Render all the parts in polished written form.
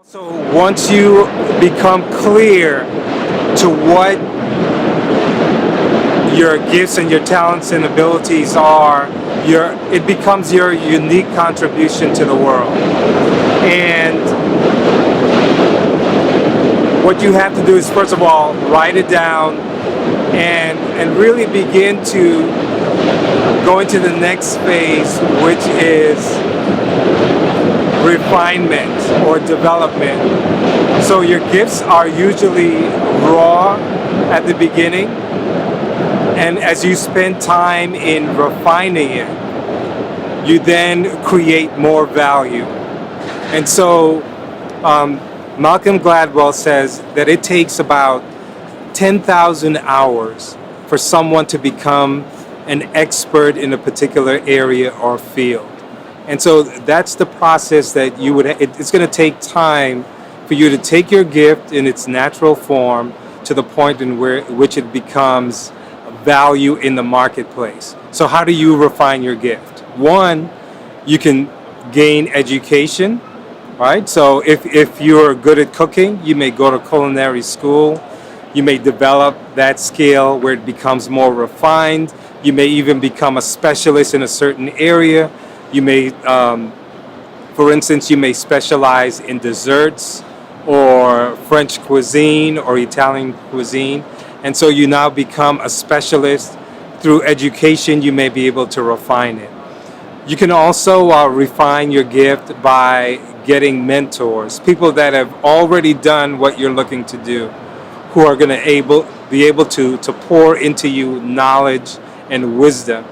So once you become clear to what your gifts and your talents and abilities are, it becomes your unique contribution to the world. And what you have to do is, first of all, write it down and really begin to go into the next phase, which is refinement or development. So your gifts are usually raw at the beginning, and as you spend time in refining it, you then create more value. And so Malcolm Gladwell says that it takes about 10,000 hours for someone to become an expert in a particular area or field. And so that's the process that it's going to take time for you to take your gift in its natural form to the point in which it becomes value in the marketplace. So how do you refine your gift? One, you can gain education, right? So if you're good at cooking, you may go to culinary school. You may develop that skill where it becomes more refined. You may even become a specialist in a certain area. You may, for instance, you may specialize in desserts or French cuisine or Italian cuisine. And so you now become a specialist. Through education, you may be able to refine it. You can also refine your gift by getting mentors, people that have already done what you're looking to do, who are going to be able to pour into you knowledge and wisdom.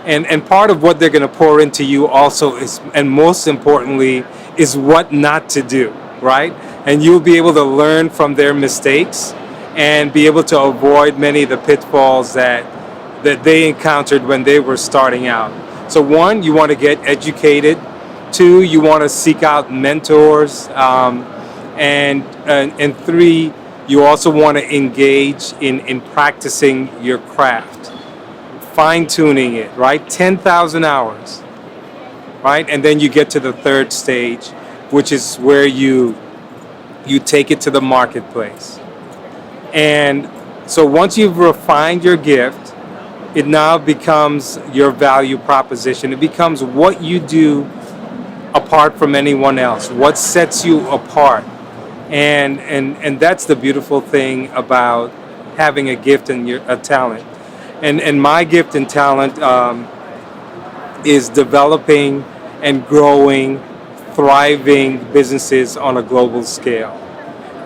And part of what they're going to pour into you also is, and most importantly, is what not to do, right? And you'll be able to learn from their mistakes and be able to avoid many of the pitfalls that they encountered when they were starting out. So one, you want to get educated. Two, you want to seek out mentors. And three, you also want to engage in practicing your craft, fine-tuning it, right? 10,000 hours, right? And then you get to the third stage, which is where you take it to the marketplace. And so once you've refined your gift, it now becomes your value proposition. It becomes what you do apart from anyone else, what sets you apart. And that's the beautiful thing about having a gift and a talent. And my gift and talent is developing and growing, thriving businesses on a global scale.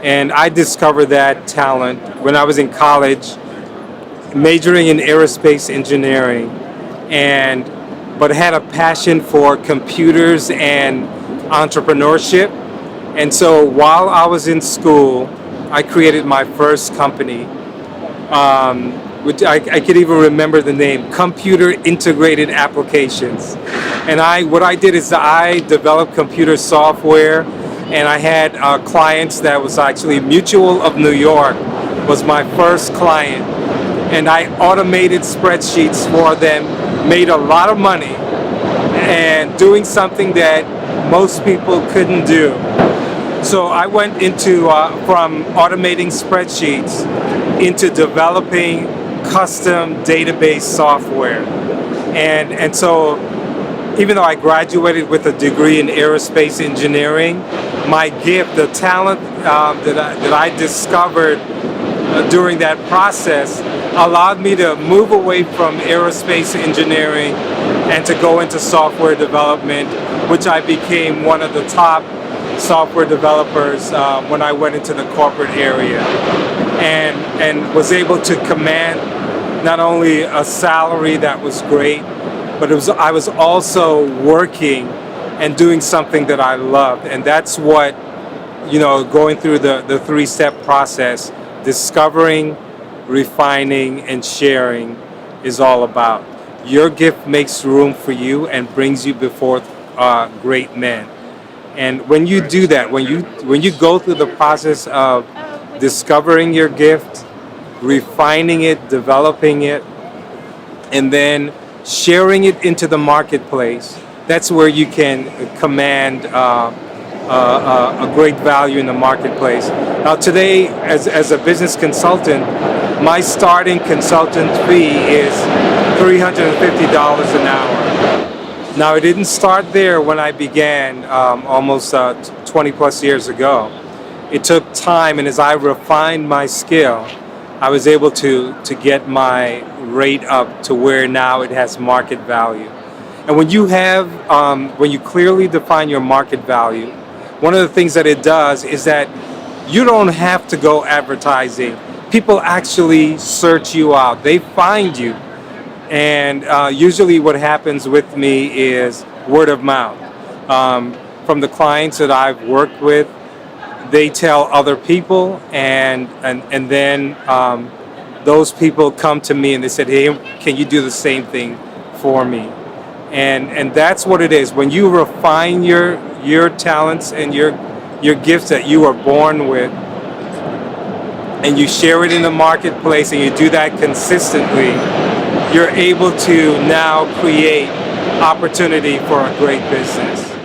And I discovered that talent when I was in college, majoring in aerospace engineering, but had a passion for computers and entrepreneurship. And so while I was in school, I created my first company, which I could even remember the name, Computer Integrated Applications. And what I did is I developed computer software, and I had clients that was actually Mutual of New York was my first client. And I automated spreadsheets for them, made a lot of money, and doing something that most people couldn't do. So I went into, from automating spreadsheets into developing custom database software. And so even though I graduated with a degree in aerospace engineering, my gift, the talent that I discovered during that process allowed me to move away from aerospace engineering and to go into software development, which I became one of the top software developers when I went into the corporate area, and was able to command not only a salary that was great, but I was also working and doing something that I loved. And that's what, going through the three-step process, discovering, refining, and sharing is all about. Your gift makes room for you and brings you before great men. And when you do that, when you go through the process of discovering your gift, refining it, developing it, and then sharing it into the marketplace, that's where you can command a great value in the marketplace. Now today, as a business consultant, my starting consultant fee is $350 an hour. Now it didn't start there when I began almost 20 plus years ago. It took time, and as I refined my skill, I was able to get my rate up to where now it has market value. And when you clearly define your market value, one of the things that it does is that you don't have to go advertising. People actually search you out. They find you. And usually what happens with me is word of mouth. From the clients that I've worked with, they tell other people, and then those people come to me and they said, hey, can you do the same thing for me? And that's what it is. When you refine your talents and your gifts that you are born with, and you share it in the marketplace, and you do that consistently, you're able to now create opportunity for a great business.